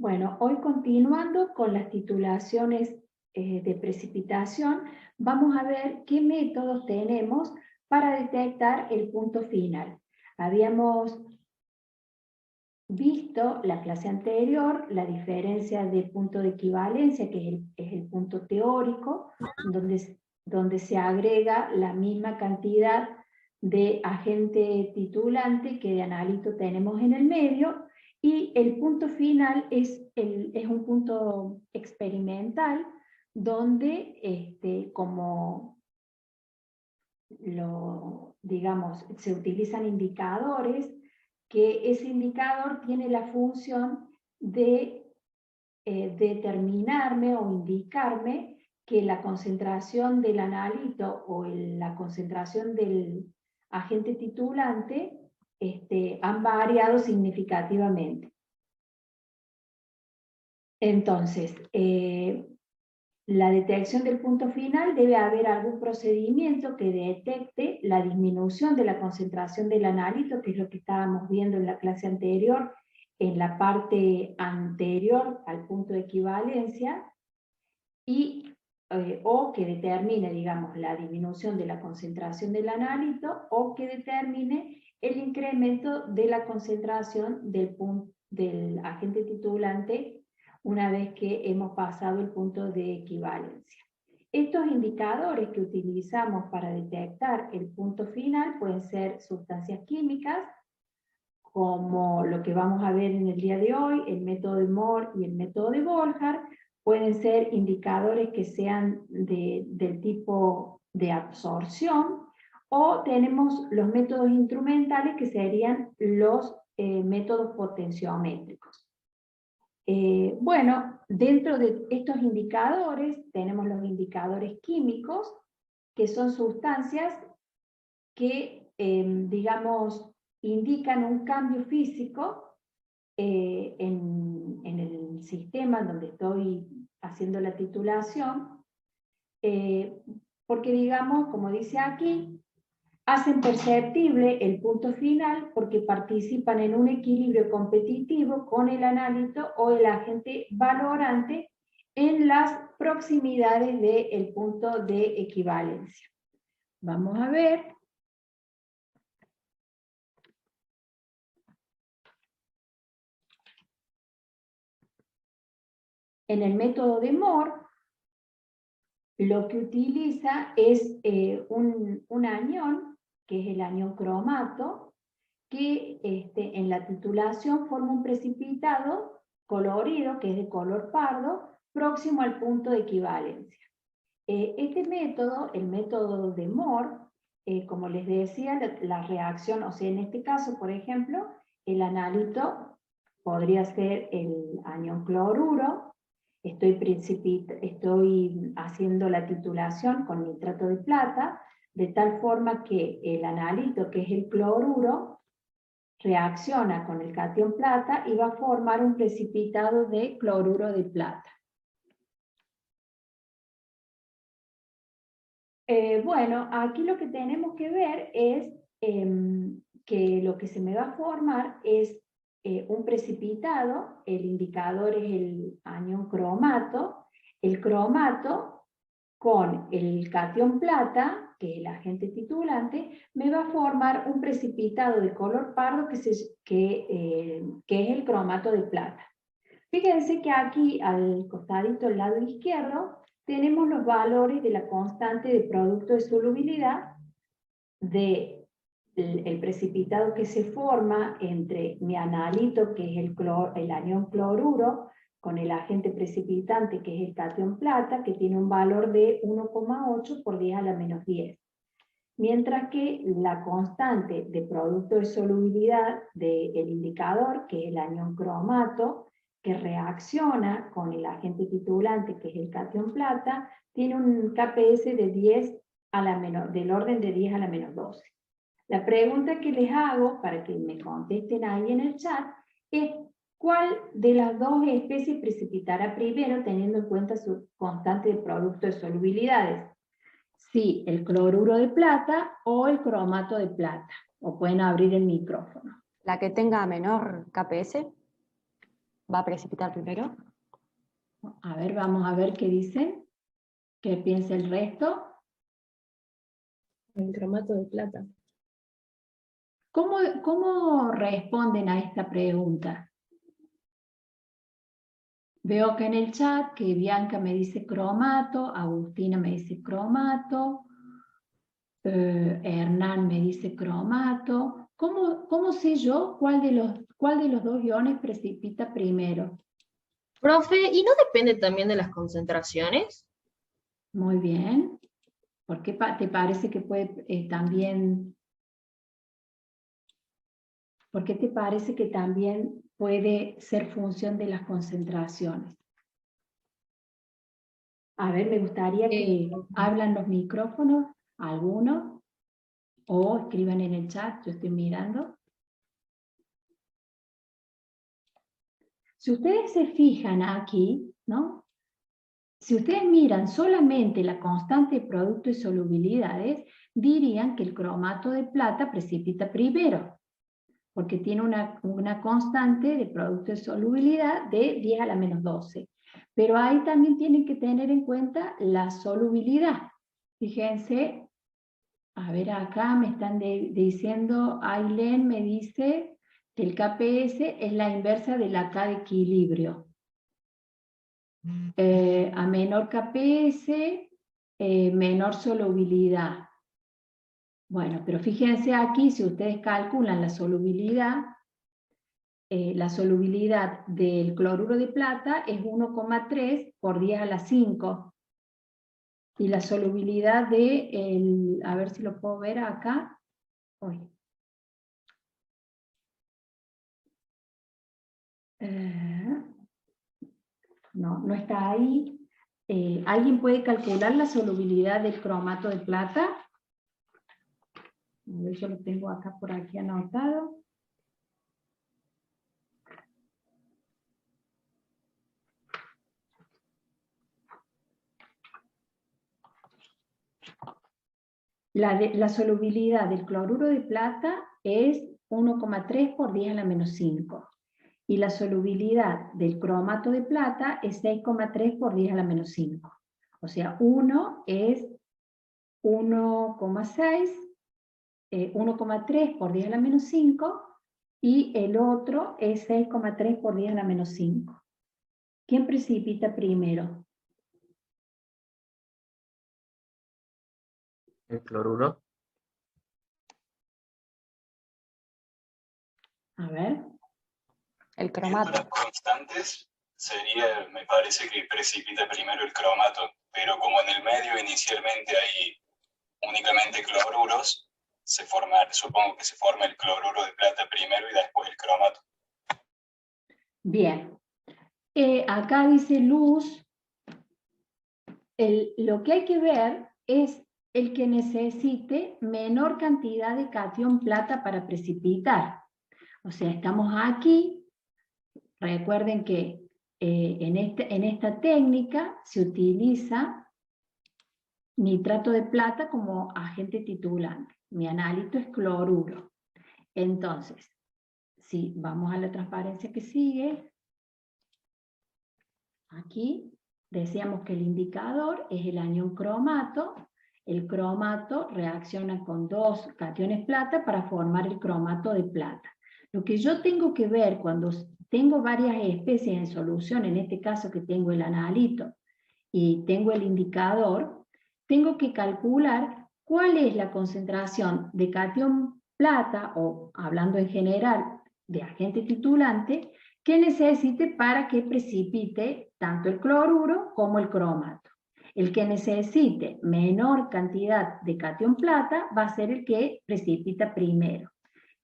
Bueno, hoy continuando con las titulaciones de precipitación, vamos a ver qué métodos tenemos para detectar el punto final. Habíamos visto la clase anterior la diferencia de punto de equivalencia, que es el punto teórico, donde se agrega la misma cantidad de agente titulante que de analito tenemos en el medio, y el punto final es un punto experimental, donde como digamos, se utilizan indicadores, que ese indicador tiene la función de determinarme o indicarme que la concentración del analito o la concentración del agente titulante han variado significativamente. Entonces, la detección del punto final debe haber algún procedimiento que detecte la disminución de la concentración del analito, que es lo que estábamos viendo en la clase anterior, en la parte anterior al punto de equivalencia, o que determine, digamos, la disminución de la concentración del analito, o que determine el incremento de la concentración del agente titulante una vez que hemos pasado el punto de equivalencia. Estos indicadores que utilizamos para detectar el punto final pueden ser sustancias químicas, como lo que vamos a ver en el día de hoy, el método de Moore y el método de Volhard. Pueden ser indicadores que sean del tipo de absorción, o tenemos los métodos instrumentales, que serían los métodos potenciométricos. Bueno, dentro de estos indicadores tenemos los indicadores químicos, que son sustancias que, digamos, indican un cambio físico en el sistema donde estoy haciendo la titulación, porque, digamos, como dice aquí, hacen perceptible el punto final porque participan en un equilibrio competitivo con el analito o el agente valorante en las proximidades del punto de equivalencia. Vamos a ver. En el método de Moore, lo que utiliza es un anión, que es el anión cromato, que en la titulación forma un precipitado colorido, que es de color pardo, próximo al punto de equivalencia. Este método, el método de Moore, como les decía, la reacción, o sea, en este caso, por ejemplo, el analito podría ser el anión cloruro. Estoy haciendo la titulación con nitrato de plata, de tal forma que el analito, que es el cloruro, reacciona con el catión plata y va a formar un precipitado de cloruro de plata. Bueno, aquí lo que tenemos que ver es que lo que se me va a formar es un precipitado. El indicador es el anión cromato. El cromato con el catión plata, que es el agente titulante, me va a formar un precipitado de color pardo que es el cromato de plata. Fíjense que aquí al costadito del lado izquierdo tenemos los valores de la constante de producto de solubilidad del precipitado que se forma entre mi analito, que es el anión cloruro, con el agente precipitante, que es el catión plata, que tiene un valor de 1,8 por 10 a la menos 10. Mientras que la constante de producto de solubilidad del indicador, que es el anión cromato, que reacciona con el agente titulante, que es el catión plata, tiene un KPS de 10 a la menos, del orden de 10 a la menos 12. La pregunta que les hago, para que me contesten ahí en el chat, es ¿cuál de las dos especies precipitará primero, teniendo en cuenta su constante de producto de solubilidades? Sí, el cloruro de plata o el cromato de plata. O pueden abrir el micrófono. La que tenga menor KPS. va a precipitar primero. A ver, vamos a ver qué dicen. ¿Qué piensa el resto? El cromato de plata. ¿Cómo responden a esta pregunta? Veo que en el chat que Bianca me dice cromato, Agustina me dice cromato, Hernán me dice cromato. ¿Cómo sé yo cuál de los dos iones precipita primero? Profe, ¿y no depende también de las concentraciones? Muy bien. ¿Por qué te parece que puede también... ¿Por qué te parece que también puede ser función de las concentraciones? A ver, me gustaría que hablan los micrófonos, algunos, o escriban en el chat, yo estoy mirando. Si ustedes se fijan aquí, ¿no? Si ustedes miran solamente la constante de producto y solubilidades, dirían que el cromato de plata precipita primero, porque tiene una constante de producto de solubilidad de 10 a la menos 12. Pero ahí también tienen que tener en cuenta la solubilidad. Fíjense, a ver acá me están diciendo, Ailén me dice que el KPS es la inversa de la K de equilibrio. A menor KPS, menor solubilidad. Bueno, pero fíjense aquí, si ustedes calculan la solubilidad del cloruro de plata es 1,3 por 10 a la 5. Y la solubilidad a ver si lo puedo ver acá. Uy. No está ahí. ¿Alguien puede calcular la solubilidad del cromato de plata? A ver, yo lo tengo acá por aquí anotado. La solubilidad del cloruro de plata es 1,3 por 10 a la menos 5. Y la solubilidad del cromato de plata es 6,3 por 10 a la menos 5. O sea, uno es 1,6, 1,3 por 10 a la menos 5, y el otro es 6,3 por 10 a la menos 5. ¿Quién precipita primero? El cloruro. A ver. El cromato. Las constantes sería, me parece que precipita primero el cromato, pero como en el medio inicialmente hay únicamente cloruros, supongo que se forma el cloruro de plata primero y después el cromato. Bien. Acá dice Luz, lo que hay que ver es el que necesite menor cantidad de catión plata para precipitar. O sea, estamos aquí, recuerden que en esta técnica se utiliza nitrato de plata como agente titulante. Mi analito es cloruro. Entonces, si vamos a la transparencia que sigue, aquí decíamos que el indicador es el anión cromato. El cromato reacciona con dos cationes plata para formar el cromato de plata. Lo que yo tengo que ver cuando tengo varias especies en solución, en este caso que tengo el analito y tengo el indicador, tengo que calcular cuál es la concentración de catión plata, o hablando en general de agente titulante, que necesite para que precipite tanto el cloruro como el cromato. El que necesite menor cantidad de catión plata va a ser el que precipita primero.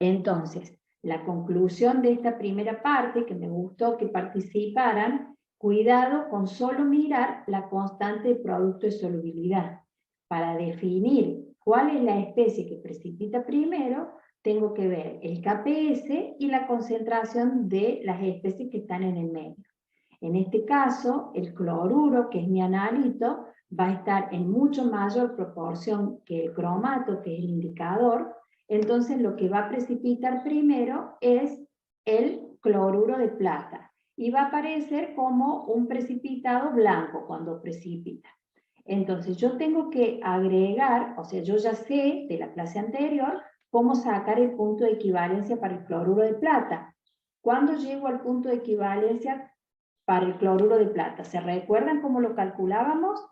Entonces, la conclusión de esta primera parte, que me gustó que participaran, cuidado con solo mirar la constante de producto de solubilidad. Para definir cuál es la especie que precipita primero, tengo que ver el KPS y la concentración de las especies que están en el medio. En este caso, el cloruro, que es mi analito, va a estar en mucho mayor proporción que el cromato, que es el indicador. Entonces lo que va a precipitar primero es el cloruro de plata. y va a aparecer como un precipitado blanco cuando precipita. Entonces yo tengo que agregar, o sea, yo ya sé de la clase anterior cómo sacar el punto de equivalencia para el cloruro de plata. ¿Cuándo llego al punto de equivalencia para el cloruro de plata? ¿Se recuerdan cómo lo calculábamos?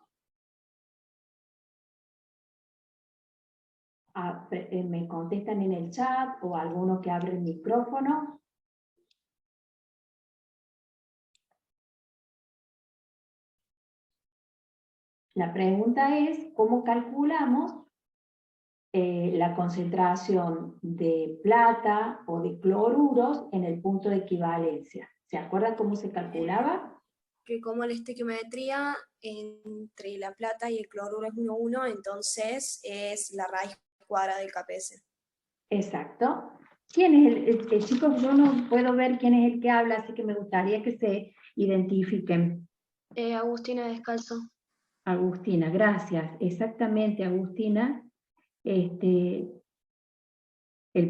Me contestan en el chat o alguno que abre el micrófono. La pregunta es, ¿cómo calculamos la concentración de plata o de cloruros en el punto de equivalencia? ¿Se acuerdan cómo se calculaba? Que como la estequiometría entre la plata y el cloruro es 1,1, entonces es la raíz cuadrada del KPS. Exacto. ¿Quién es el chicos? Yo no puedo ver quién es el que habla, así que me gustaría que se identifiquen. Agustina Descalzo. Agustina, gracias. Exactamente, Agustina. El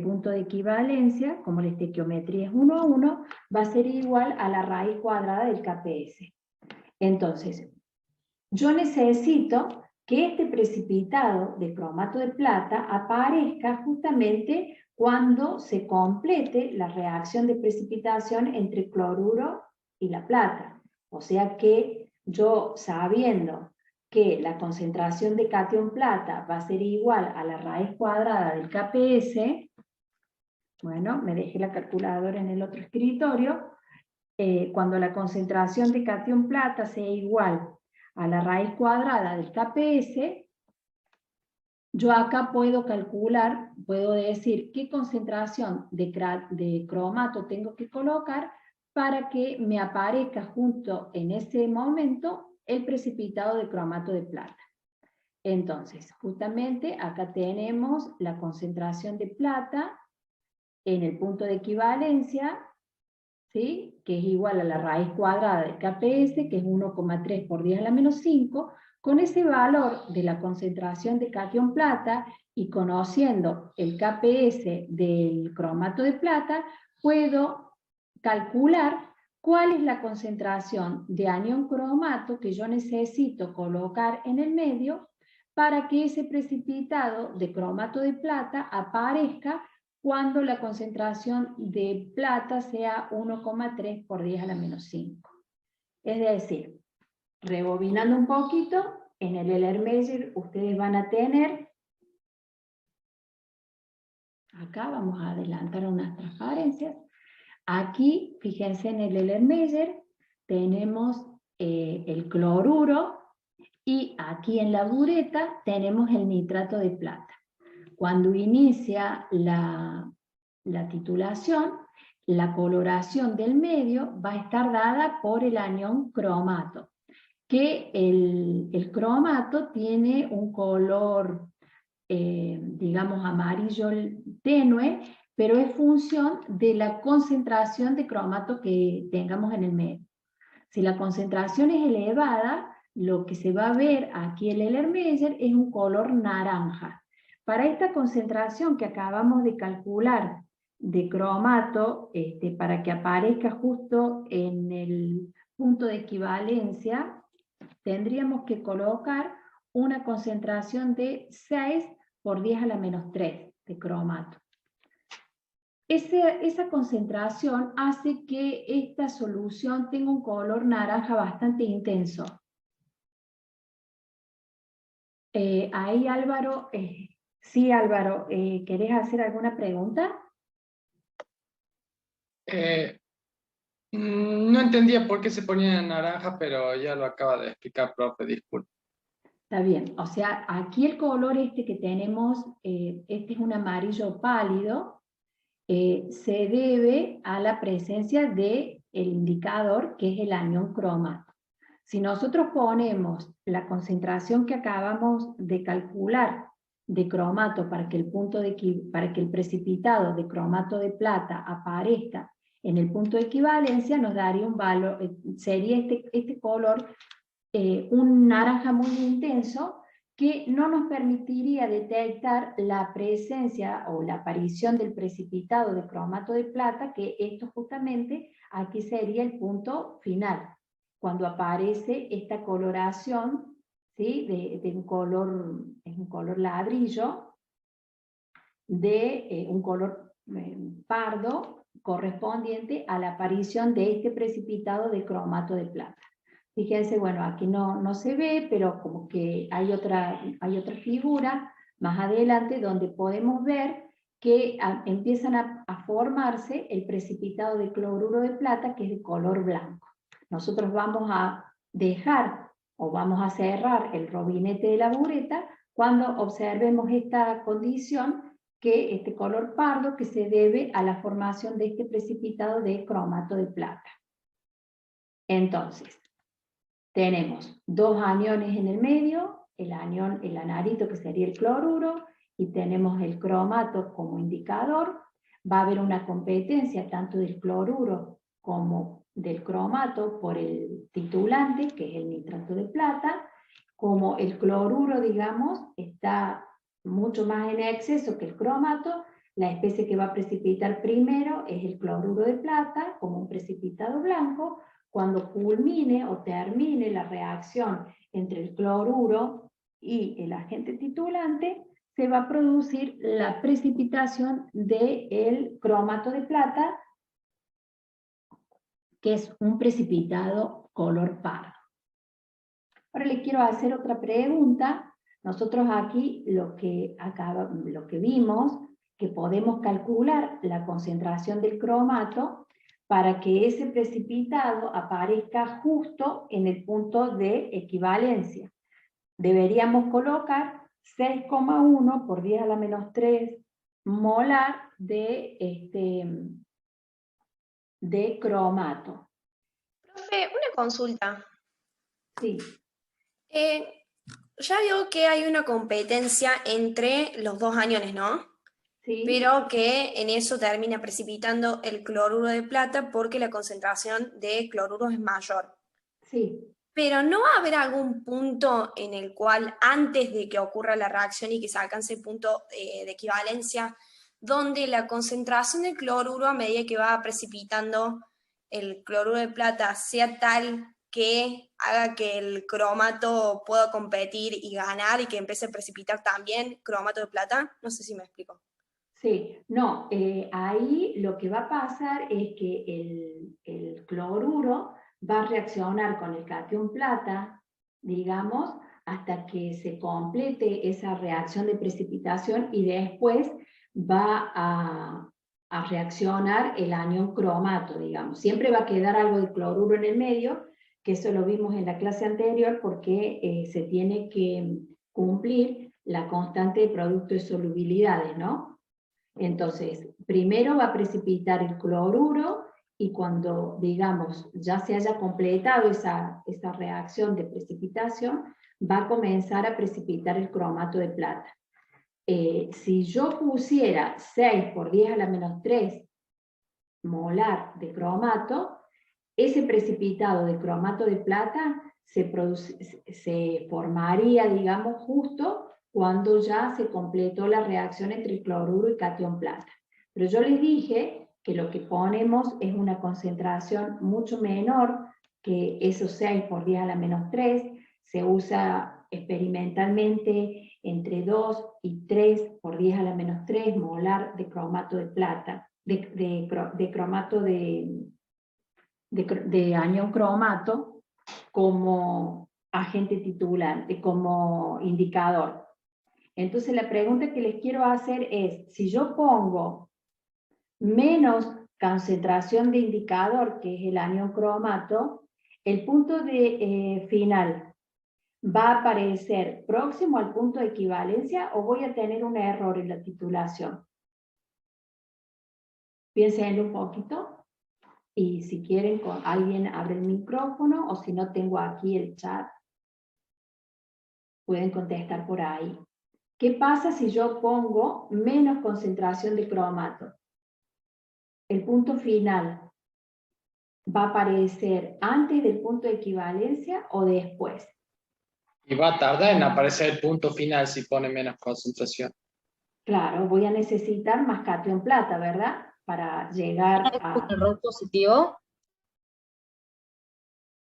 punto de equivalencia, como la estequiometría es 1,1, va a ser igual a la raíz cuadrada del KPS. Entonces, yo necesito que este precipitado de cromato de plata aparezca justamente cuando se complete la reacción de precipitación entre cloruro y la plata. O sea que yo, sabiendo que la concentración de catión plata va a ser igual a la raíz cuadrada del KPS, bueno, me dejé la calculadora en el otro escritorio, cuando la concentración de catión plata sea igual a la raíz cuadrada del KPS, yo acá puedo calcular, puedo decir qué concentración de cromato tengo que colocar para que me aparezca junto en ese momento el precipitado de cromato de plata. Entonces, justamente acá tenemos la concentración de plata en el punto de equivalencia, ¿sí? Que es igual a la raíz cuadrada del KPS, que es 1,3 por 10 a la menos 5, con ese valor de la concentración de catión plata y conociendo el KPS del cromato de plata, puedo calcular cuál es la concentración de anión cromato que yo necesito colocar en el medio para que ese precipitado de cromato de plata aparezca cuando la concentración de plata sea 1,3 por 10 a la menos 5. Es decir, rebobinando un poquito, en el Erlenmeyer ustedes van a tener, acá vamos a adelantar unas transparencias, aquí, fíjense en el Erlenmeyer, tenemos el cloruro y aquí en la bureta tenemos el nitrato de plata. Cuando inicia la titulación, la coloración del medio va a estar dada por el anión cromato, que el cromato tiene un color, digamos, amarillo tenue, pero es función de la concentración de cromato que tengamos en el medio. Si la concentración es elevada, lo que se va a ver aquí en el Erlenmeyer es un color naranja. Para esta concentración que acabamos de calcular de cromato, para que aparezca justo en el punto de equivalencia, tendríamos que colocar una concentración de 6 por 10 a la menos 3 de cromato. Esa concentración hace que esta solución tenga un color naranja bastante intenso. Ahí Álvaro, sí Álvaro, ¿querés hacer alguna pregunta? No entendía por qué se ponía en naranja, pero ya lo acaba de explicar, profe, disculpe. Está bien, o sea, aquí el color que tenemos, este es un amarillo pálido, se debe a la presencia del indicador que es el anión cromato. Si nosotros ponemos la concentración que acabamos de calcular de cromato para que el precipitado de cromato de plata aparezca en el punto de equivalencia, nos daría un valor, sería este color, un naranja muy intenso, que no nos permitiría detectar la presencia o la aparición del precipitado de cromato de plata, que esto justamente aquí sería el punto final, cuando aparece esta coloración, ¿sí? de un color, es un color ladrillo, de un color pardo, correspondiente a la aparición de este precipitado de cromato de plata. Fíjense, bueno, aquí no se ve, pero como que hay otra figura más adelante donde podemos ver que empiezan a formarse el precipitado de cloruro de plata, que es de color blanco. Nosotros vamos a dejar o vamos a cerrar el robinete de la bureta cuando observemos esta condición, que este color pardo, que se debe a la formación de este precipitado de cromato de plata. Entonces, tenemos dos aniones en el medio, el anarito que sería el cloruro, y tenemos el cromato como indicador. Va a haber una competencia tanto del cloruro como del cromato por el titulante, que es el nitrato de plata. Como el cloruro, digamos, está mucho más en exceso que el cromato, la especie que va a precipitar primero es el cloruro de plata, como un precipitado blanco. Cuando culmine o termine la reacción entre el cloruro y el agente titulante, se va a producir la precipitación del cromato de plata, que es un precipitado color pardo. Ahora les quiero hacer otra pregunta. Nosotros aquí lo que vimos, que podemos calcular la concentración del cromato para que ese precipitado aparezca justo en el punto de equivalencia. Deberíamos colocar 6,1 por 10 a la menos 3 molar de cromato. Profe, una consulta. Sí. Ya veo que hay una competencia entre los dos aniones, ¿no? Sí. Pero que en eso termina precipitando el cloruro de plata porque la concentración de cloruro es mayor. Sí. Pero ¿no va a haber algún punto en el cual, antes de que ocurra la reacción y que se alcance el punto de equivalencia, donde la concentración de cloruro a medida que va precipitando el cloruro de plata sea tal que haga que el cromato pueda competir y ganar y que empiece a precipitar también cromato de plata? No sé si me explico. Sí, no, ahí lo que va a pasar es que el cloruro va a reaccionar con el catión plata, digamos, hasta que se complete esa reacción de precipitación, y después va a reaccionar el anión cromato, digamos. Siempre va a quedar algo de cloruro en el medio, que eso lo vimos en la clase anterior, porque se tiene que cumplir la constante de producto de solubilidades, ¿no? Entonces, primero va a precipitar el cloruro, y cuando, digamos, ya se haya completado esa reacción de precipitación, va a comenzar a precipitar el cromato de plata. Si yo pusiera 6 por 10 a la menos 3 molar de cromato, ese precipitado de cromato de plata se formaría, digamos, justo cuando ya se completó la reacción entre cloruro y catión plata. Pero yo les dije que lo que ponemos es una concentración mucho menor que esos 6 por 10 a la menos 3, se usa experimentalmente entre 2 y 3 por 10 a la menos 3 molar de cromato de plata, de cromato de anión cromato como agente titulante, como indicador. Entonces la pregunta que les quiero hacer es, si yo pongo menos concentración de indicador, que es el anión cromato, el punto de final va a aparecer próximo al punto de equivalencia, o voy a tener un error en la titulación. Piensen un poquito. Y si quieren, alguien abre el micrófono, o si no, tengo aquí el chat. Pueden contestar por ahí. ¿Qué pasa si yo pongo menos concentración de cromato? El punto final va a aparecer antes del punto de equivalencia o después. Y va a tardar en aparecer el punto final si pone menos concentración. Claro, voy a necesitar más catión plata, ¿verdad? Para llegar ¿Es un a... error positivo?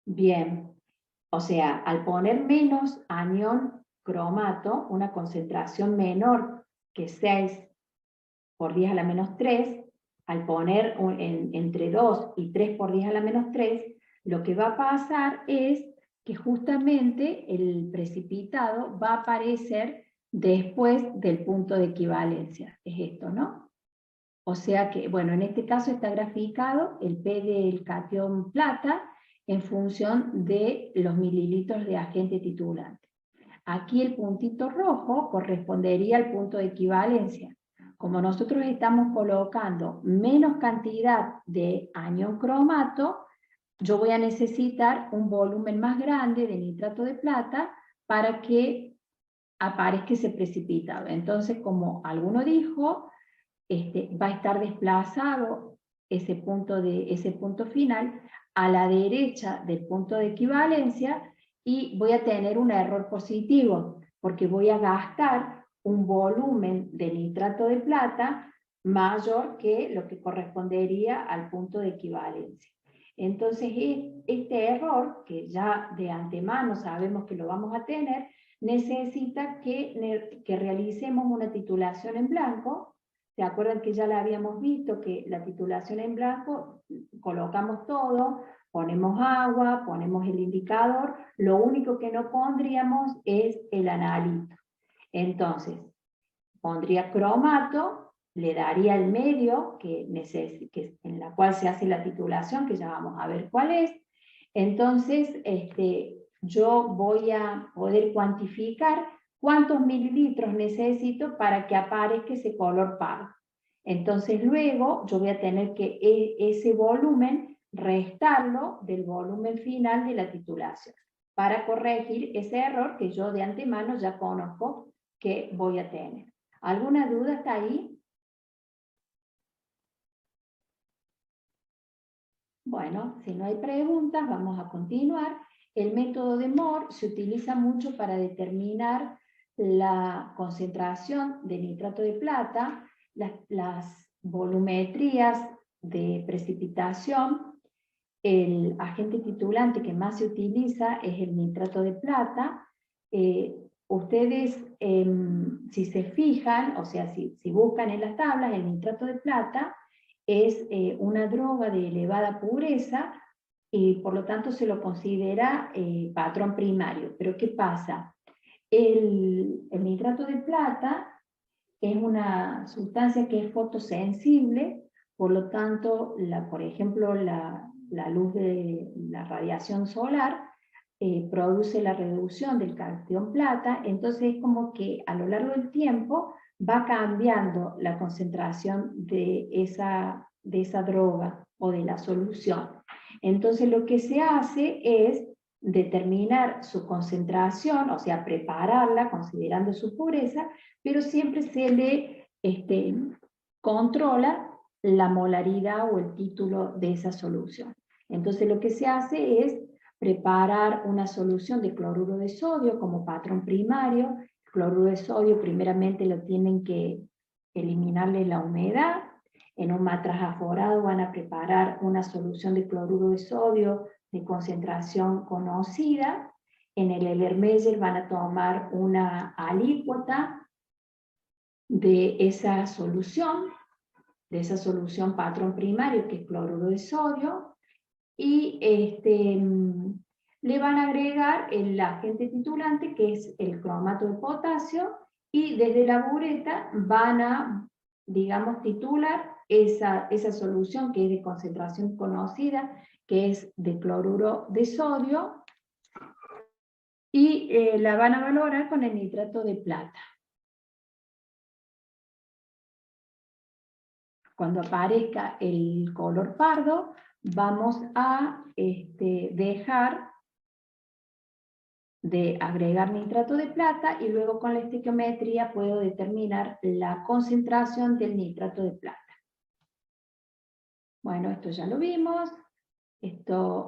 Bien. O sea, al poner menos anión cromato, una concentración menor que 6 por 10 a la menos 3, al poner entre 2 y 3 por 10 a la menos 3, lo que va a pasar es que justamente el precipitado va a aparecer después del punto de equivalencia. Es esto, ¿no? O sea que, bueno, en este caso está graficado el P del catión plata en función de los mililitros de agente titulante. Aquí el puntito rojo correspondería al punto de equivalencia. Como nosotros estamos colocando menos cantidad de anión cromato, yo voy a necesitar un volumen más grande de nitrato de plata para que aparezca ese precipitado. Entonces, como alguno dijo, va a estar desplazado ese punto final a la derecha del punto de equivalencia y voy a tener un error positivo, porque voy a gastar un volumen de nitrato de plata mayor que lo que correspondería al punto de equivalencia. Entonces, este error, que ya de antemano sabemos que lo vamos a tener, necesita que realicemos una titulación en blanco. ¿Se acuerdan que ya la habíamos visto, que la titulación en blanco, colocamos todo, ponemos agua, ponemos el indicador, lo único que no pondríamos es el analito. Entonces, pondría cromato, le daría el medio en la cual se hace la titulación, que ya vamos a ver cuál es. Entonces, yo voy a poder cuantificar cuántos mililitros necesito para que aparezca ese color pardo. Entonces luego yo voy a tener que ese volumen restarlo del volumen final de la titulación para corregir ese error que yo de antemano ya conozco que voy a tener. ¿Alguna duda hasta ahí? Bueno, si no hay preguntas, vamos a continuar. El método de Moore se utiliza mucho para determinar la concentración de nitrato de plata, las volumetrías de precipitación. El agente titulante que más se utiliza es el nitrato de plata. Ustedes, si se fijan, o sea, si buscan en las tablas, el nitrato de plata es una droga de elevada pureza y por lo tanto se lo considera patrón primario. Pero ¿qué pasa? El nitrato de plata es una sustancia que es fotosensible, por lo tanto, por ejemplo, la luz de la radiación solar produce la reducción del catión plata, entonces es como que a lo largo del tiempo va cambiando la concentración de esa droga o de la solución. Entonces lo que se hace es determinar su concentración, o sea, prepararla considerando su pureza, pero siempre se le controla la molaridad o el título de esa solución. Entonces lo que se hace es preparar una solución de cloruro de sodio como patrón primario. El cloruro de sodio primeramente lo tienen que eliminarle la humedad. En un matraz aforado van a preparar una solución de cloruro de sodio de concentración conocida. En el Erlenmeyer van a tomar una alícuota de esa solución patrón primario que es cloruro de sodio, y le van a agregar el agente titulante que es el cromato de potasio, y desde la bureta van a, digamos, titular esa solución que es de concentración conocida, que es de cloruro de sodio, y la van a valorar con el nitrato de plata. Cuando aparezca el color pardo, vamos a dejar de agregar nitrato de plata y luego con la estequiometría puedo determinar la concentración del nitrato de plata. Bueno, esto ya lo vimos.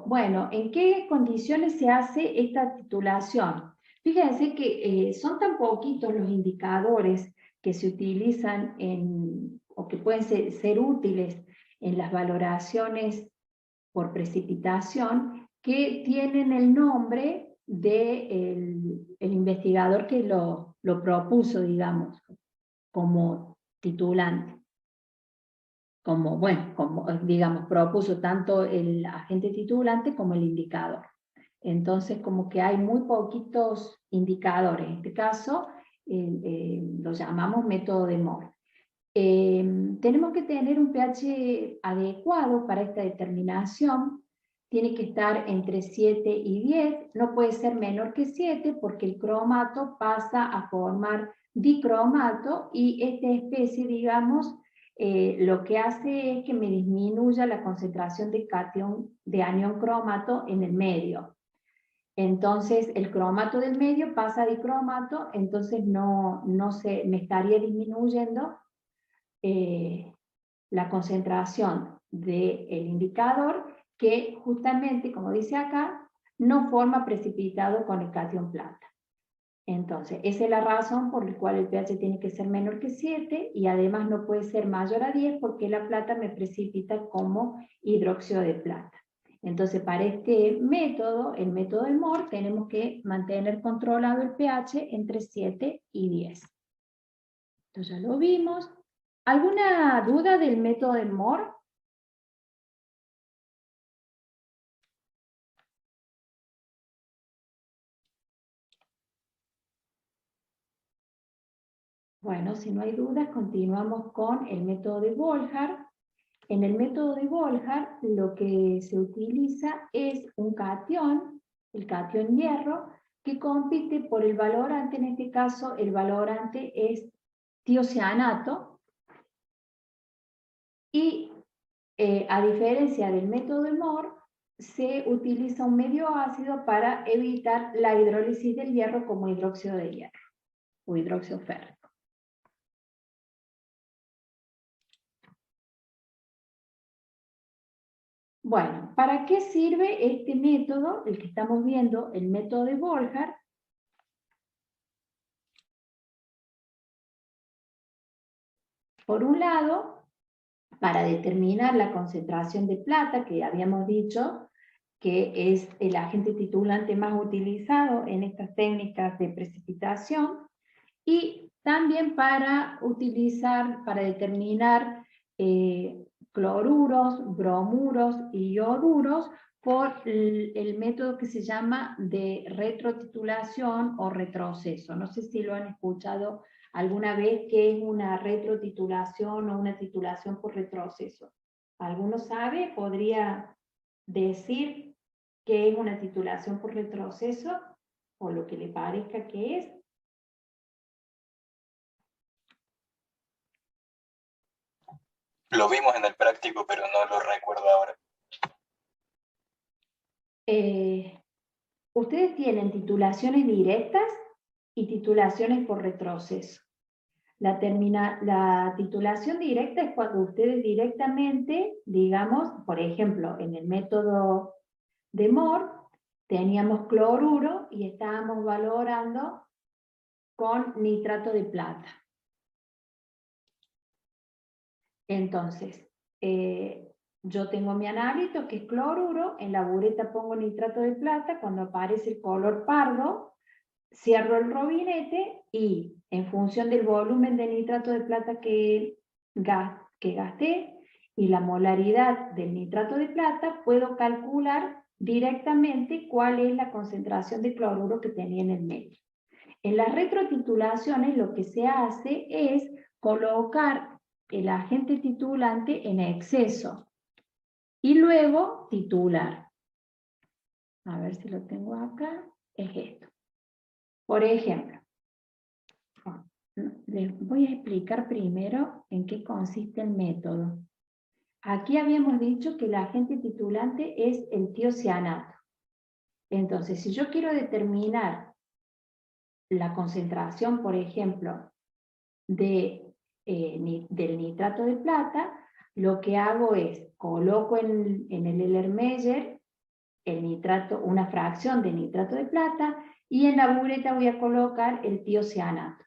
Bueno, ¿en qué condiciones se hace esta titulación? Fíjense que son tan poquitos los indicadores que se utilizan o que pueden ser útiles en las valoraciones por precipitación, que tienen el nombre del investigador que lo propuso, digamos, como titulante. Digamos, propuso tanto el agente titulante como el indicador. Entonces, como que hay muy poquitos indicadores. En este caso, lo llamamos método de Moore. Tenemos que tener un pH adecuado para esta determinación. Tiene que estar entre 7 y 10. No puede ser menor que 7 porque el cromato pasa a formar dicromato y esta especie, digamos, lo que hace es que me disminuya la concentración de cation de anión cromato en el medio. Entonces el cromato del medio pasa a dicromato, entonces me estaría disminuyendo la concentración del indicador, que justamente, como dice acá, no forma precipitado con el cation plata. Entonces, esa es la razón por la cual el pH tiene que ser menor que 7 y además no puede ser mayor a 10 porque la plata me precipita como hidróxido de plata. Entonces, para este método, el método de Moore, tenemos que mantener controlado el pH entre 7 y 10. Esto ya lo vimos. ¿Alguna duda del método de Moore? Bueno, si no hay dudas, continuamos con el método de Volhard. En el método de Volhard, lo que se utiliza es un catión, el catión hierro, que compite por el valorante. En este caso, el valorante es tiocianato. Y a diferencia del método de Moore, se utiliza un medio ácido para evitar la hidrólisis del hierro como hidróxido de hierro o hidróxido férrico. Bueno, ¿para qué sirve este método, el que estamos viendo, el método de Volhard? Por un lado, para determinar la concentración de plata, que habíamos dicho que es el agente titulante más utilizado en estas técnicas de precipitación, y también para determinar cloruros, bromuros y ioduros por el método que se llama de retrotitulación o retroceso. No sé si lo han escuchado alguna vez, qué es una retrotitulación o una titulación por retroceso. ¿Alguno sabe? ¿Podría decir qué es una titulación por retroceso? O lo que le parezca que es. Lo vimos en el práctico, pero no lo recuerdo ahora. Ustedes tienen titulaciones directas y titulaciones por retroceso. La titulación directa es cuando ustedes directamente, digamos, por ejemplo, en el método de Moore, teníamos cloruro y estábamos valorando con nitrato de plata. Entonces, yo tengo mi analito que es cloruro, en la bureta pongo nitrato de plata, cuando aparece el color pardo, cierro el robinete y en función del volumen de nitrato de plata que gasté y la molaridad del nitrato de plata, puedo calcular directamente cuál es la concentración de cloruro que tenía en el medio. En las retrotitulaciones lo que se hace es colocar el agente titulante en exceso y luego titular. A ver si lo tengo acá, es esto. Por ejemplo, les voy a explicar primero en qué consiste el método. Aquí habíamos dicho que el agente titulante es el tiocianato. Entonces, si yo quiero determinar la concentración, por ejemplo, del nitrato de plata, lo que hago es, coloco en el Erlenmeyer el nitrato, una fracción de nitrato de plata, y en la bureta voy a colocar el tiocianato.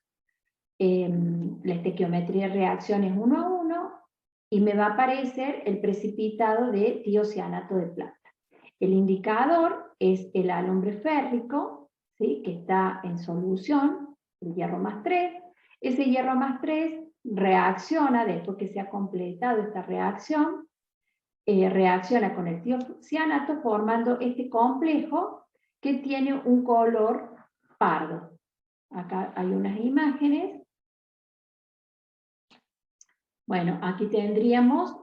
La estequiometría de reacción es 1 a 1, y me va a aparecer el precipitado de tiocianato de plata. El indicador es el alumbre férrico, ¿sí?, que está en solución, el hierro más 3. Ese hierro más 3 reacciona, después que se ha completado esta reacción, reacciona con el tiocianato formando este complejo que tiene un color pardo. Acá hay unas imágenes. Bueno, aquí tendríamos,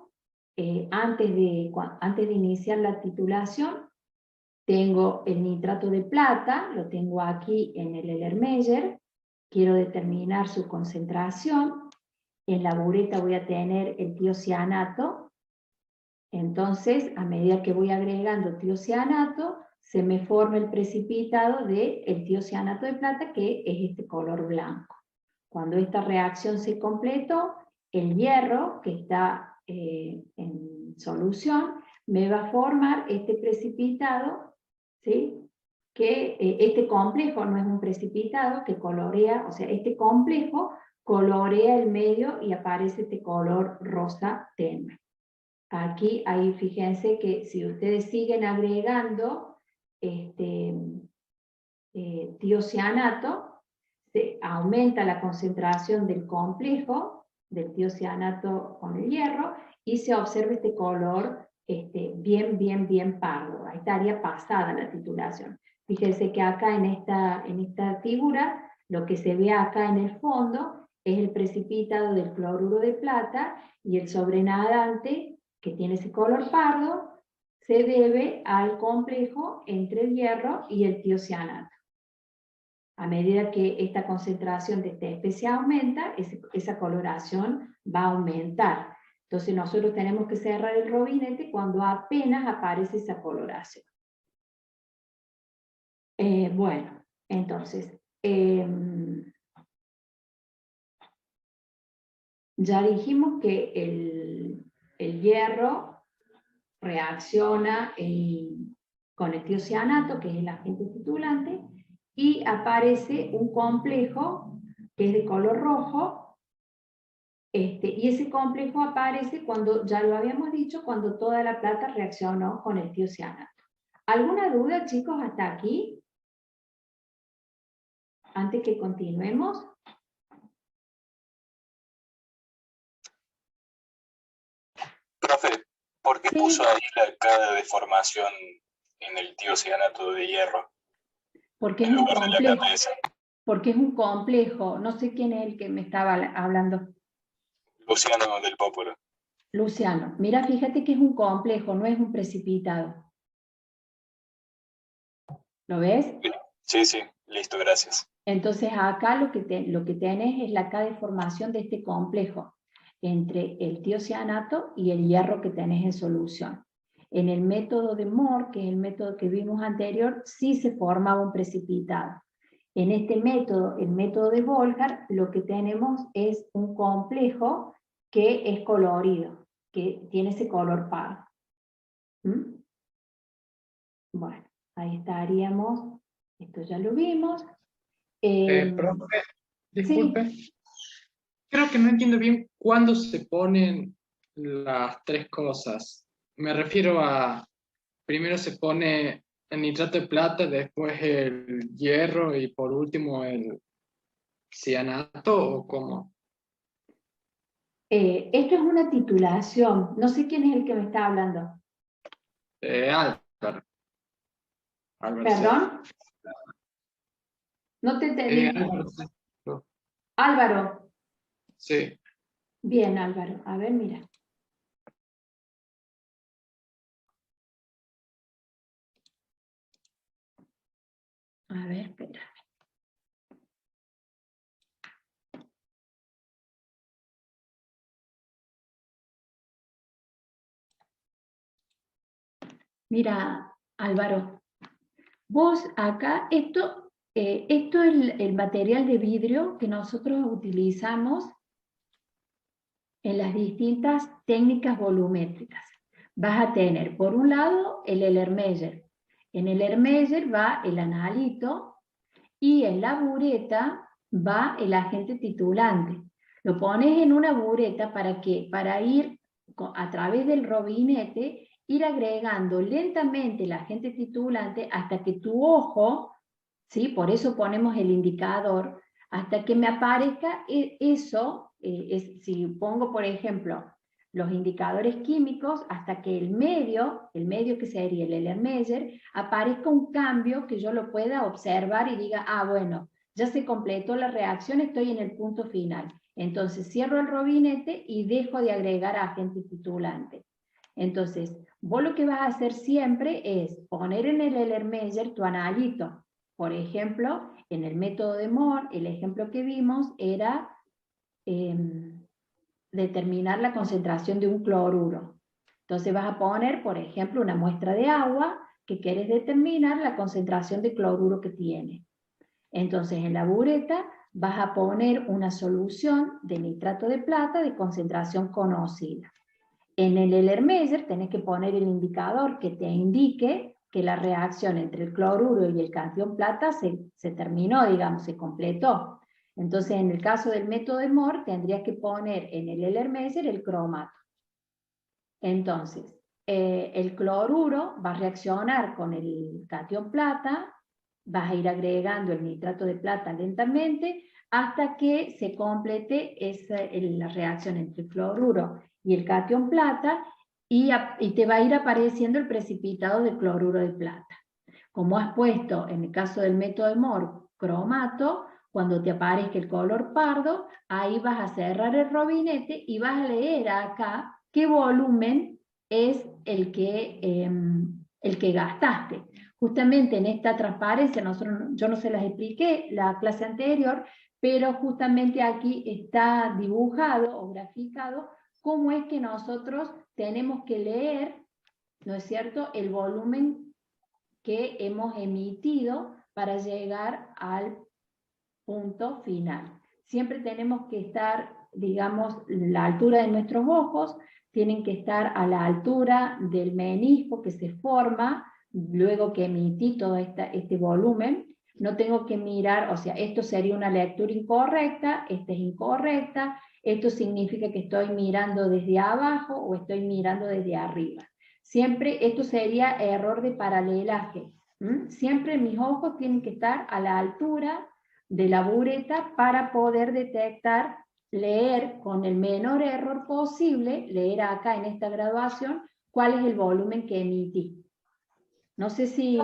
antes de iniciar la titulación, tengo el nitrato de plata, lo tengo aquí en el Erlenmeyer, quiero determinar su concentración. En la bureta voy a tener el tiocianato. Entonces, a medida que voy agregando tiocianato, se me forma el precipitado del tiocianato de plata, que es este color blanco. Cuando esta reacción se completó, el hierro, que está en solución, me va a formar este precipitado, ¿sí?, que este complejo no es un precipitado que colorea, o sea, este complejo colorea el medio y aparece este color rosa tenue. Aquí, ahí fíjense que si ustedes siguen agregando tiocianato, se aumenta la concentración del complejo, del tiocianato con el hierro, y se observa este color bien pardo. Ahí estaría pasada la titulación. Fíjense que acá en esta figura, lo que se ve acá en el fondo es el precipitado del cloruro de plata, y el sobrenadante, que tiene ese color pardo, se debe al complejo entre el hierro y el tiocianato. A medida que esta concentración de esta especie aumenta, esa coloración va a aumentar. Entonces nosotros tenemos que cerrar el robinete cuando apenas aparece esa coloración. Bueno, entonces, ya dijimos que el hierro reacciona con el tiocianato, que es el agente titulante, y aparece un complejo que es de color rojo, y ese complejo aparece cuando, ya lo habíamos dicho, cuando toda la plata reaccionó con el tiocianato. ¿Alguna duda, chicos, hasta aquí? Antes que continuemos. Profe, ¿por qué Sí. puso ahí cada deformación en el tiocianato de hierro Porque es en un lugar de la complejo. cabeza? Porque es un complejo. No sé quién es el que me estaba hablando. Luciano del Popolo. Luciano, mira, fíjate que es un complejo, no es un precipitado. ¿Lo ves? Sí, sí, listo, gracias. Entonces acá lo que tenés es la K-deformación de este complejo entre el tiocianato y el hierro que tenés en solución. En el método de Moore, que es el método que vimos anterior, sí se formaba un precipitado. En este método, el método de Volcker, lo que tenemos es un complejo que es colorido, que tiene ese color pardo. ¿Mm? Bueno, ahí estaríamos, esto ya lo vimos. Profe, disculpe. Creo que no entiendo bien cuándo se ponen las tres cosas. Me refiero a, primero se pone el nitrato de plata, después el hierro y por último el cianato, ¿o cómo? Esto es una titulación, no sé quién es el que me está hablando. Álvaro. Álvaro, ¿Perdón? No te entendí. Álvaro, sí. Álvaro. Sí. Bien, Álvaro. A ver, mira. A ver, espera. Mira, Álvaro, vos acá, esto es el material de vidrio que nosotros utilizamos en las distintas técnicas volumétricas. Vas a tener, por un lado, el Erlenmeyer, En el Ermeyer va el analito y en la bureta va el agente titulante. Lo pones en una bureta para que, para ir a través del robinete, ir agregando lentamente el agente titulante hasta que tu ojo, ¿sí? Por eso ponemos el indicador, hasta que me aparezca eso, si pongo por ejemplo los indicadores químicos, hasta que el medio que sería el Erlenmeyer, aparezca un cambio que yo lo pueda observar y diga, ah, bueno, ya se completó la reacción, estoy en el punto final. Entonces cierro el robinete y dejo de agregar agente titulante. Entonces, vos lo que vas a hacer siempre es poner en el Erlenmeyer tu analito. Por ejemplo, en el método de Moore, el ejemplo que vimos era determinar la concentración de un cloruro. Entonces vas a poner, por ejemplo, una muestra de agua que quieres determinar la concentración de cloruro que tiene. Entonces en la bureta vas a poner una solución de nitrato de plata de concentración conocida. En el Erlenmeyer tenés que poner el indicador que te indique que la reacción entre el cloruro y el catión plata se terminó, digamos, se completó. Entonces, en el caso del método de Moore, tendrías que poner en el Erlenmeyer el cromato. Entonces, el cloruro va a reaccionar con el catión plata, vas a ir agregando el nitrato de plata lentamente hasta que se complete la reacción entre el cloruro y el catión plata y te va a ir apareciendo el precipitado de cloruro de plata. Como has puesto en el caso del método de Moore cromato, cuando te aparezca el color pardo, ahí vas a cerrar el robinete y vas a leer acá qué volumen es el que gastaste. Justamente en esta transparencia, yo no se las expliqué la clase anterior, pero justamente aquí está dibujado o graficado cómo es que nosotros tenemos que leer, ¿no es cierto?, el volumen que hemos emitido para llegar al punto final. Siempre tenemos que estar, digamos, la altura de nuestros ojos, tienen que estar a la altura del menisco que se forma, luego que emití todo este volumen. No tengo que mirar, o sea, esto sería una lectura incorrecta, esta es incorrecta, esto significa que estoy mirando desde abajo o estoy mirando desde arriba. Siempre esto sería error de paralelaje. Siempre mis ojos tienen que estar a la altura de la bureta para poder detectar, leer con el menor error posible, leer acá en esta graduación, cuál es el volumen que emití. No sé si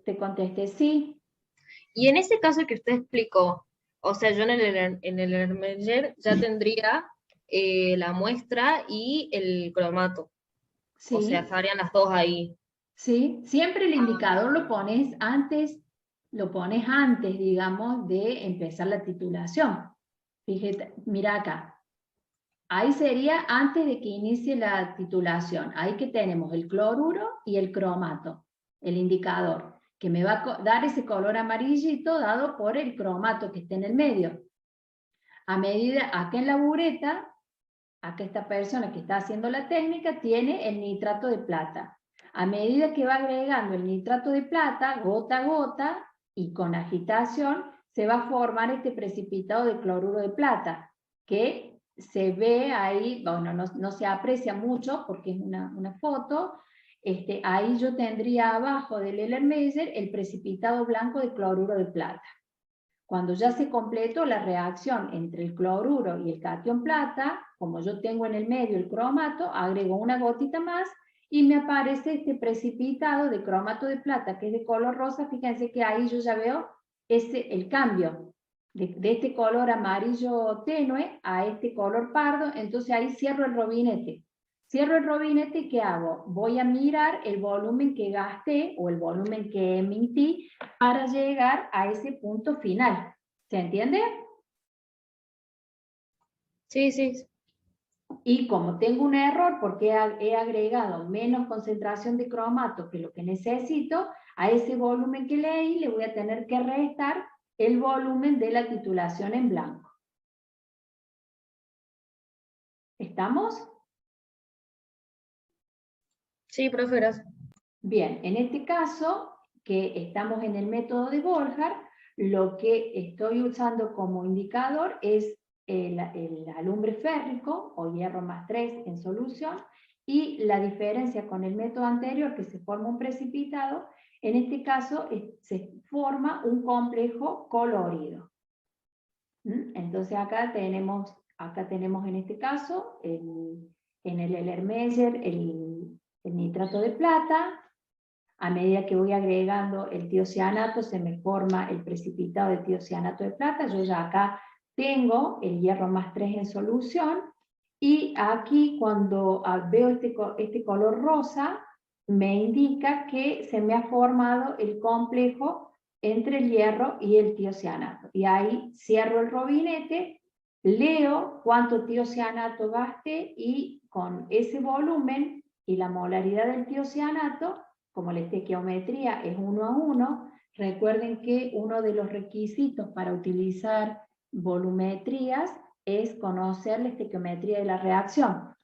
te contesté, sí. Y en ese caso que usted explicó, o sea, yo en el Erlenmeyer ya tendría la muestra y el cromato. Sí. O sea, estarían las dos ahí. Sí, siempre el indicador lo pones antes, digamos, de empezar la titulación. Fíjate, mira acá. Ahí sería antes de que inicie la titulación. Ahí que tenemos el cloruro y el cromato, el indicador, que me va a dar ese color amarillito dado por el cromato que está en el medio. A medida, acá en la bureta, acá esta persona que está haciendo la técnica tiene el nitrato de plata. A medida que va agregando el nitrato de plata, gota a gota, y con agitación, se va a formar este precipitado de cloruro de plata, que se ve ahí, bueno, no se aprecia mucho porque es una foto. Ahí yo tendría abajo del Erlenmeyer el precipitado blanco de cloruro de plata. Cuando ya se completó la reacción entre el cloruro y el catión plata, como yo tengo en el medio el cromato, agrego una gotita más y me aparece este precipitado de cromato de plata que es de color rosa. Fíjense que ahí yo ya veo el cambio de este color amarillo tenue a este color pardo. Entonces ahí cierro el robinete. Cierro el robinete y ¿qué hago? Voy a mirar el volumen que gasté o el volumen que emití para llegar a ese punto final. ¿Se entiende? Sí, sí. Y como tengo un error porque he agregado menos concentración de cromato que lo que necesito, a ese volumen que leí le voy a tener que restar el volumen de la titulación en blanco. ¿Estamos? Sí, profe, gracias. Bien, en este caso, que estamos en el método de Volhard, lo que estoy usando como indicador es el alumbre férrico, o hierro más 3 en solución, y la diferencia con el método anterior, que se forma un precipitado, en este caso se forma un complejo colorido. Entonces acá tenemos en este caso, en el Erlenmeyer, el nitrato de plata. A medida que voy agregando el tiocianato, se me forma el precipitado de tiocianato de plata. Yo ya acá tengo el hierro más 3 en solución, y aquí cuando veo este color rosa, me indica que se me ha formado el complejo entre el hierro y el tiocianato. Y ahí cierro el robinete, leo cuánto tiocianato gasté, y con ese volumen y la molaridad del tiocianato, como la estequiometría es 1 a 1, recuerden que uno de los requisitos para utilizar volumetrías es conocer la estequiometría de la reacción.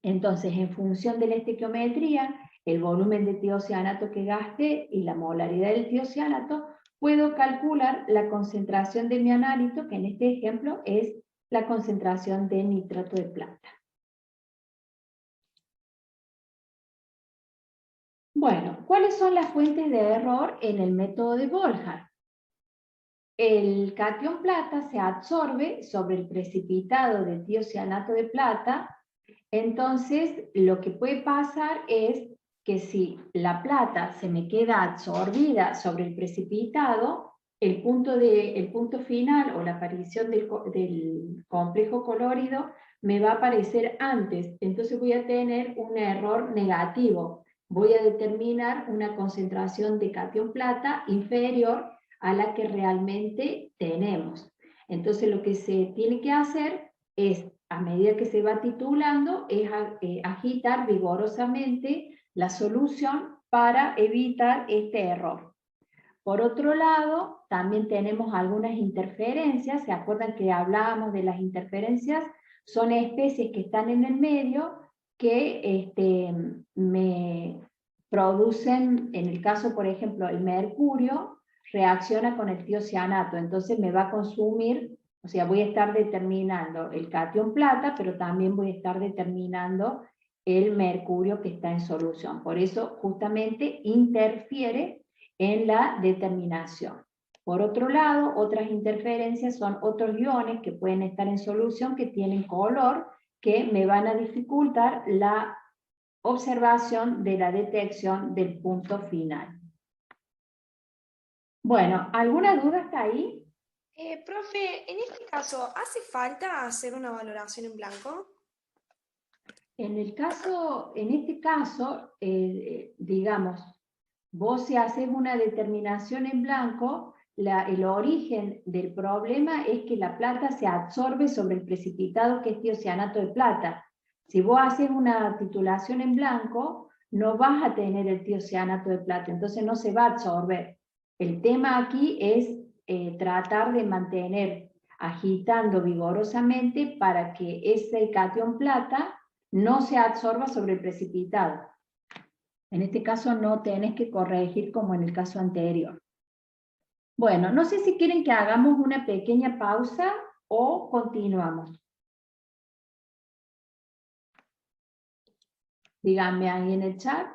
Entonces, en función de la estequiometría, el volumen de tiocianato que gaste y la molaridad del tiocianato, puedo calcular la concentración de mi analito, que en este ejemplo es la concentración de nitrato de plata. Bueno, ¿cuáles son las fuentes de error en el método de Volhard? El catión plata se absorbe sobre el precipitado de tiocianato de plata. Entonces, lo que puede pasar es que si la plata se me queda absorbida sobre el precipitado, el punto final o la aparición del complejo colorido me va a aparecer antes. Entonces voy a tener un error negativo. Voy a determinar una concentración de catión plata inferior a la que realmente tenemos. Entonces lo que se tiene que hacer es, a medida que se va titulando, es agitar vigorosamente la solución para evitar este error. Por otro lado, también tenemos algunas interferencias. ¿Se acuerdan que hablábamos de las interferencias? Son especies que están en el medio que me producen, en el caso, por ejemplo, el mercurio reacciona con el tiocianato, entonces me va a consumir. O sea, voy a estar determinando el catión plata, pero también voy a estar determinando el mercurio que está en solución. Por eso, justamente, interfiere en la determinación. Por otro lado, otras interferencias son otros iones que pueden estar en solución, que tienen color, que me van a dificultar la observación de la detección del punto final. Bueno, ¿alguna duda hasta ahí? Profe, en este caso, ¿hace falta hacer una valoración en blanco? En este caso, digamos, vos si haces una determinación en blanco, el origen del problema es que la plata se absorbe sobre el precipitado que es tiocianato de plata. Si vos haces una titulación en blanco, no vas a tener el tiocianato de plata, entonces no se va a absorber. El tema aquí es tratar de mantener agitando vigorosamente para que ese catión plata no se absorba sobre el precipitado. En este caso no tenés que corregir como en el caso anterior. Bueno, no sé si quieren que hagamos una pequeña pausa o continuamos. Díganme ahí en el chat.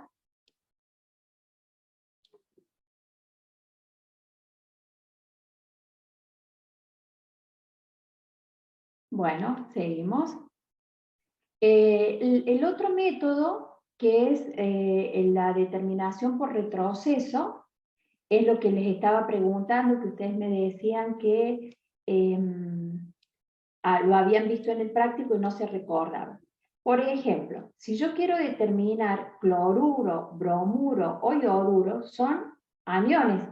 Bueno, seguimos. El otro método, que es la determinación por retroceso, es lo que les estaba preguntando, que ustedes me decían que lo habían visto en el práctico y no se recordaban. Por ejemplo, si yo quiero determinar cloruro, bromuro o ioduro, son aniones.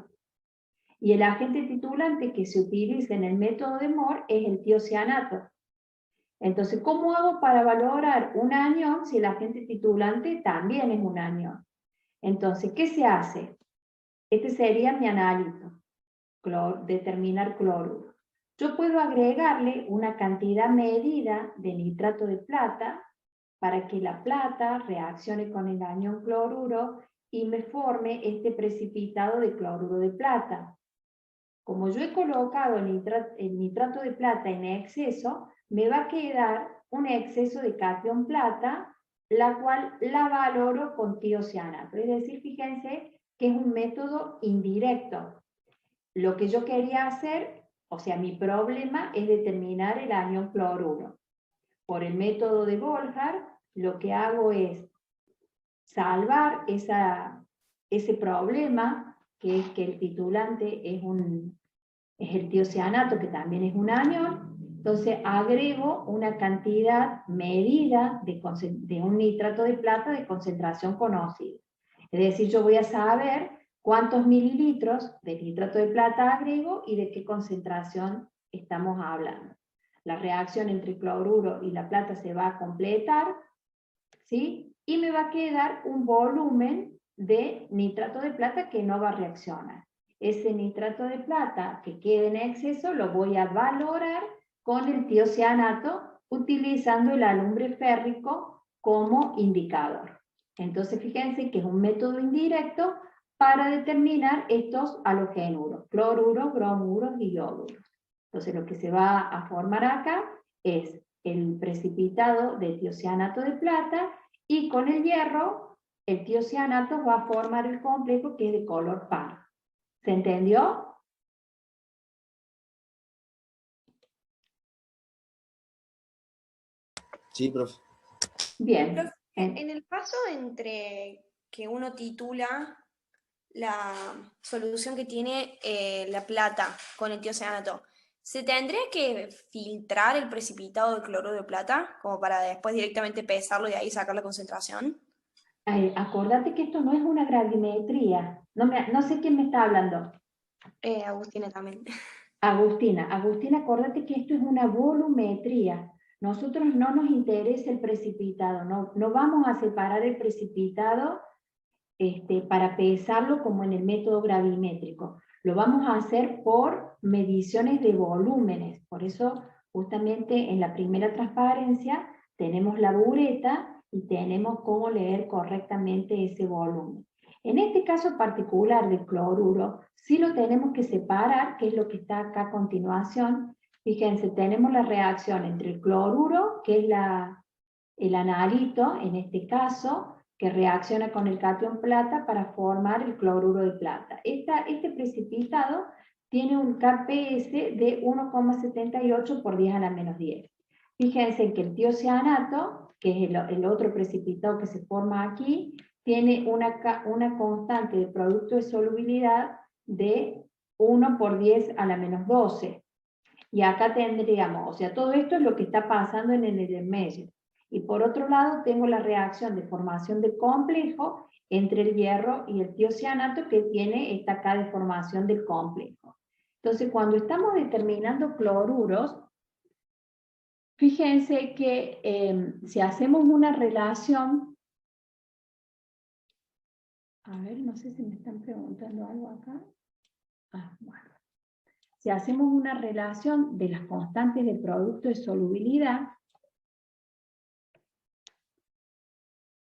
Y el agente titulante que se utiliza en el método de Mohr es el tiocianato. Entonces, ¿cómo hago para valorar un anión si el agente titulante también es un anión? Entonces, ¿qué se hace? Este sería mi analito, determinar cloruro. yo puedo agregarle una cantidad medida de nitrato de plata para que la plata reaccione con el anión cloruro y me forme este precipitado de cloruro de plata. Como yo he colocado el nitrato de plata en exceso, me va a quedar un exceso de catión plata, la cual la valoro con tiocianato. Es decir, fíjense que es un método indirecto. Lo que yo quería hacer, o sea, mi problema es determinar el anión cloruro. Por el método de Volhard, lo que hago es salvar ese problema, que es que el titulante es el tiocianato, que también es un anión. Entonces agrego una cantidad medida de un nitrato de plata de concentración conocida. Es decir, yo voy a saber cuántos mililitros de nitrato de plata agrego y de qué concentración estamos hablando. La reacción entre el cloruro y la plata se va a completar, ¿sí? Y me va a quedar un volumen de nitrato de plata que no va a reaccionar. Ese nitrato de plata que quede en exceso lo voy a valorar con el tiocianato utilizando el alumbre férrico como indicador. Entonces fíjense que es un método indirecto para determinar estos halogenuros, cloruros, bromuros y ioduros. Entonces lo que se va a formar acá es el precipitado de tiocianato de plata y con el hierro el tiocianato va a formar el complejo que es de color pardo. ¿Se entendió? Sí, profe. Bien. Profe, en el paso entre que uno titula la solución que tiene la plata con el tiocianato, ¿se tendría que filtrar el precipitado de cloruro de plata como para después directamente pesarlo y de ahí sacar la concentración? Acordate que esto no es una gravimetría. No sé quién me está hablando. Agustina también. Agustina, acordate que esto es una volumetría. Nosotros no nos interesa el precipitado, no vamos a separar el precipitado para pesarlo como en el método gravimétrico. Lo vamos a hacer por mediciones de volúmenes. Por eso, justamente en la primera transparencia, tenemos la bureta y tenemos cómo leer correctamente ese volumen. En este caso particular del cloruro, sí lo tenemos que separar, que es lo que está acá a continuación. Fíjense, tenemos la reacción entre el cloruro, que es el analito, en este caso, que reacciona con el catión plata para formar el cloruro de plata. Este precipitado tiene un KPS de 1,78 por 10 a la menos 10. Fíjense que el tiocianato, que es el otro precipitado que se forma aquí, tiene una constante de producto de solubilidad de 1 por 10 a la menos 12. Y acá tendríamos, o sea, todo esto es lo que está pasando en el medio. Y por otro lado tengo la reacción de formación de complejo entre el hierro y el tiocianato que tiene esta acá de formación del complejo. Entonces cuando estamos determinando cloruros, fíjense que si hacemos una relación, a ver, no sé si me están preguntando algo acá. Bueno. Si hacemos una relación de las constantes de producto de solubilidad,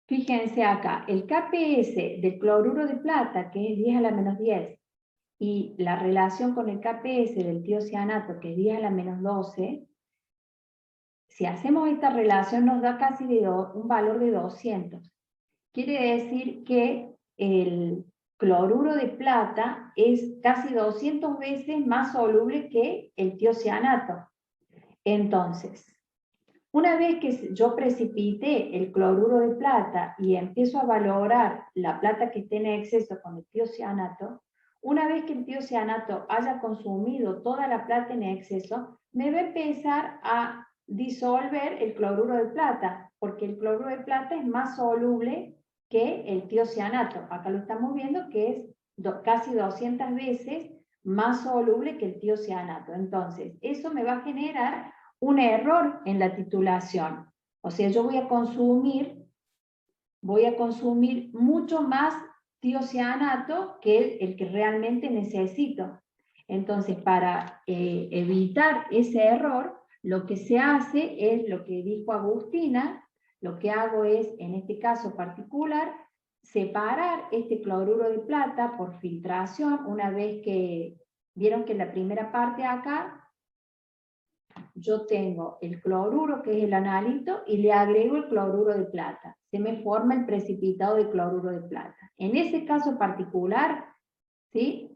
fíjense acá, el KPS del cloruro de plata, que es 10 a la menos 10, y la relación con el KPS del tiocianato, que es 10 a la menos 12, si hacemos esta relación nos da casi un valor de 200. Quiere decir que el cloruro de plata es casi 200 veces más soluble que el tiocianato. Entonces, una vez que yo precipité el cloruro de plata y empiezo a valorar la plata que esté en exceso con el tiocianato, una vez que el tiocianato haya consumido toda la plata en exceso, me va a empezar a disolver el cloruro de plata, porque el cloruro de plata es más soluble que el tiocianato. Acá lo estamos viendo que es casi 200 veces más soluble que el tiocianato. Entonces, eso me va a generar un error en la titulación. O sea, yo voy a consumir mucho más tiocianato que el que realmente necesito. Entonces, para evitar ese error, lo que se hace es lo que dijo Agustina. Lo que hago es, en este caso particular, separar este cloruro de plata por filtración. Una vez que vieron que en la primera parte acá yo tengo el cloruro, que es el analito, y le agrego el cloruro de plata. Se me forma el precipitado de cloruro de plata. En ese caso particular, ¿sí?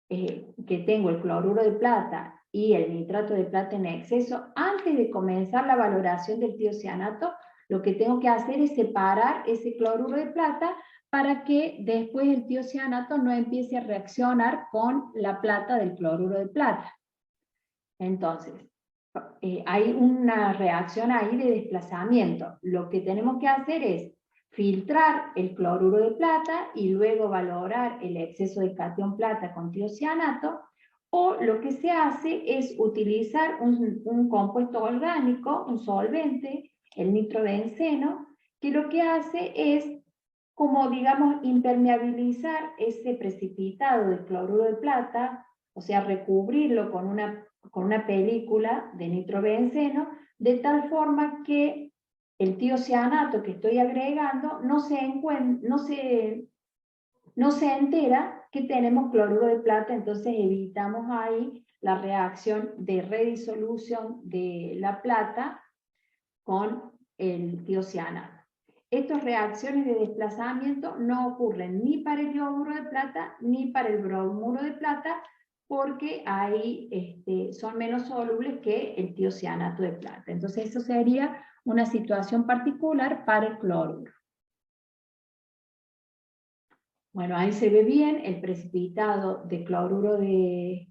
Que tengo el cloruro de plata y el nitrato de plata en exceso, antes de comenzar la valoración del tiocianato, lo que tengo que hacer es separar ese cloruro de plata para que después el tiocianato no empiece a reaccionar con la plata del cloruro de plata. Entonces, hay una reacción ahí de desplazamiento. Lo que tenemos que hacer es filtrar el cloruro de plata y luego valorar el exceso de catión plata con tiocianato, o lo que se hace es utilizar un compuesto orgánico, un solvente, el nitrobenceno, que lo que hace es, como digamos, impermeabilizar ese precipitado de cloruro de plata, o sea, recubrirlo con una película de nitrobenceno, de tal forma que el tiocianato que estoy agregando no se entera que tenemos cloruro de plata. Entonces evitamos ahí la reacción de redisolución de la plata con el tiocianato. Estas reacciones de desplazamiento no ocurren ni para el yoduro de plata ni para el bromuro de plata, porque ahí son menos solubles que el tiocianato de plata. Entonces eso sería una situación particular para el cloruro. Bueno, ahí se ve bien el precipitado de cloruro de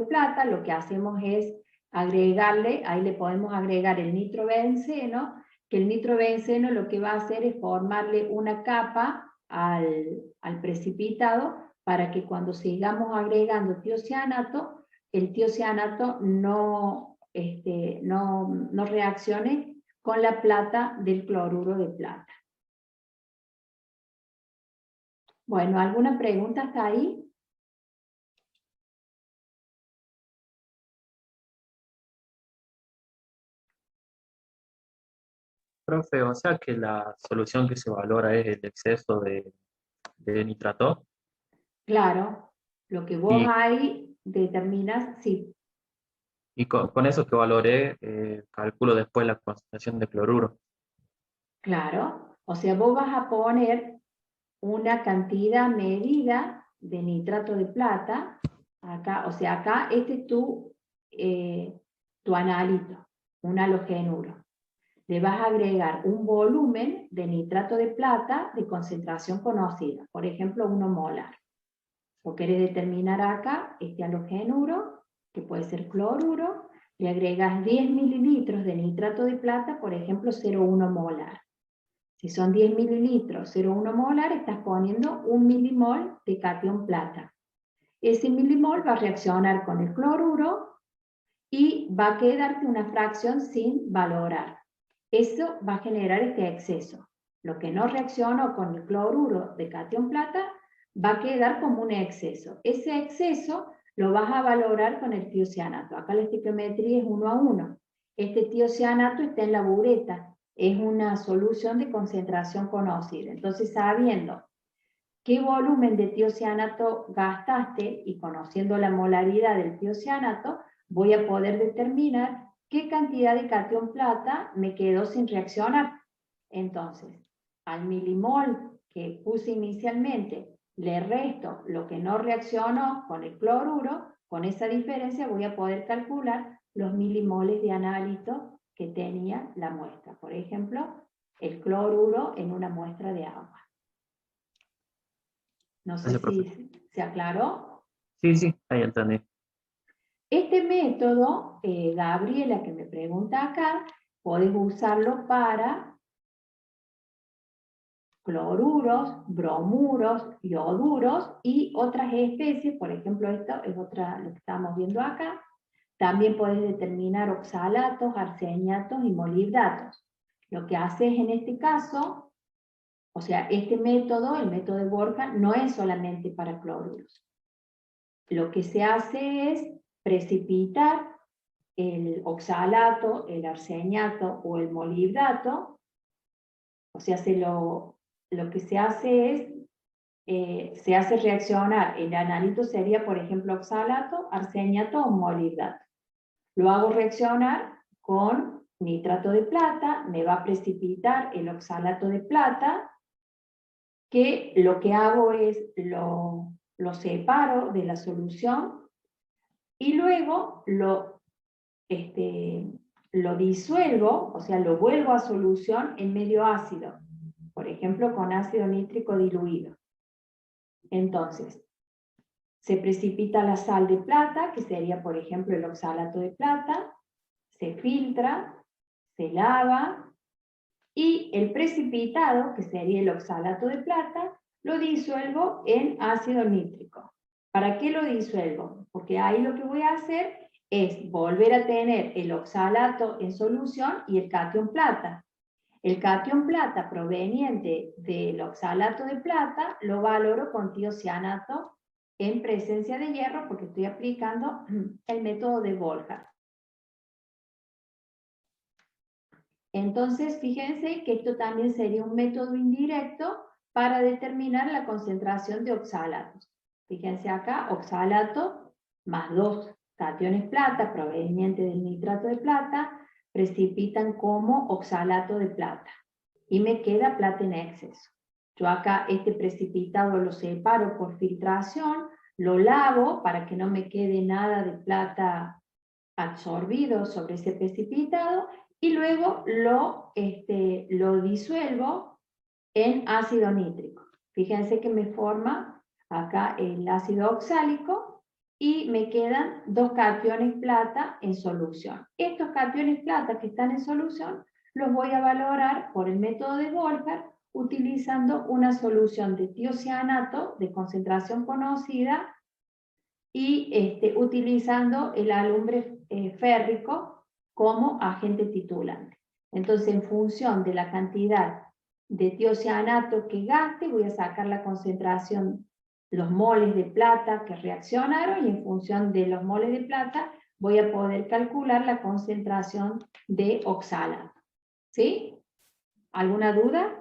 plata. Lo que hacemos es agregarle, ahí le podemos agregar el nitrobenceno, que el nitrobenceno lo que va a hacer es formarle una capa al precipitado, para que cuando sigamos agregando tiocianato, el tiocianato no reaccione con la plata del cloruro de plata. Bueno, ¿alguna pregunta hasta ahí? Profe, o sea que la solución que se valora es el exceso de nitrato. Claro, lo que vos Y, ahí determinas, sí, y con eso que valoré, calculo después la concentración de cloruro. claro. O sea, vos vas a poner una cantidad medida de nitrato de plata, acá, o sea, acá este es tu analito, un halogenuro. Le vas a agregar un volumen de nitrato de plata de concentración conocida, por ejemplo, 1 molar. O querés determinar acá este halogenuro, que puede ser cloruro, le agregas 10 mililitros de nitrato de plata, por ejemplo, 0,1 molar. Si son 10 mililitros, 0,1 molar, estás poniendo 1 milimol de catión plata. Ese milimol va a reaccionar con el cloruro y va a quedarte una fracción sin valorar. Eso va a generar este exceso. Lo que no reaccionó con el cloruro de catión plata va a quedar como un exceso. Ese exceso lo vas a valorar con el tiocianato. Acá la estequiometría es 1 a 1. Este tiocianato está en la bureta. Es una solución de concentración conocida. Entonces, sabiendo qué volumen de tiocianato gastaste y conociendo la molaridad del tiocianato, voy a poder determinar qué cantidad de catión plata me quedó sin reaccionar. Entonces, al milimol que puse inicialmente, le resto lo que no reaccionó con el cloruro. Con esa diferencia voy a poder calcular los milimoles de analito que tenía la muestra. Por ejemplo, el cloruro en una muestra de agua. No sé si se aclaró. Sí, ahí entendí. Este método, Gabriela, que me pregunta acá, podés usarlo para cloruros, bromuros, ioduros y otras especies. Por ejemplo, esto es otra, lo que estamos viendo acá. También podés determinar oxalatos, arseniatos y molibdatos. Lo que haces en este caso, o sea, este método, el método de Borja, no es solamente para cloruros. lo que se hace es precipitar el oxalato, el arseniato o el molibdato. O sea, lo que se hace es, se hace reaccionar, el analito sería, por ejemplo, oxalato, arseniato o molibdato. Lo hago reaccionar con nitrato de plata, me va a precipitar el oxalato de plata, que lo que hago es lo separo de la solución y luego lo disuelvo, o sea, lo vuelvo a solución en medio ácido, por ejemplo, con ácido nítrico diluido. Entonces, se precipita la sal de plata, que sería, por ejemplo, el oxalato de plata, se filtra, se lava, y el precipitado, que sería el oxalato de plata, lo disuelvo en ácido nítrico. ¿Para qué lo disuelvo? Porque ahí lo que voy a hacer es volver a tener el oxalato en solución y el catión plata. El catión plata proveniente del oxalato de plata lo valoro con tiocianato en presencia de hierro porque estoy aplicando el método de Volcker. Entonces, fíjense que esto también sería un método indirecto para determinar la concentración de oxalatos. Fíjense acá, oxalato más 2 cationes plata provenientes del nitrato de plata precipitan como oxalato de plata y me queda plata en exceso. Yo acá este precipitado lo separo por filtración, lo lavo para que no me quede nada de plata absorbido sobre ese precipitado y luego lo disuelvo en ácido nítrico. Fíjense que me forma acá el ácido oxálico y me quedan 2 cationes plata en solución. Estos cationes plata que están en solución los voy a valorar por el método de Volcker utilizando una solución de tiocianato de concentración conocida y utilizando el alumbre férrico como agente titulante. Entonces, en función de la cantidad de tiocianato que gaste, voy a sacar la concentración, los moles de plata que reaccionaron, y en función de los moles de plata voy a poder calcular la concentración de oxalato. ¿Sí? ¿Alguna duda?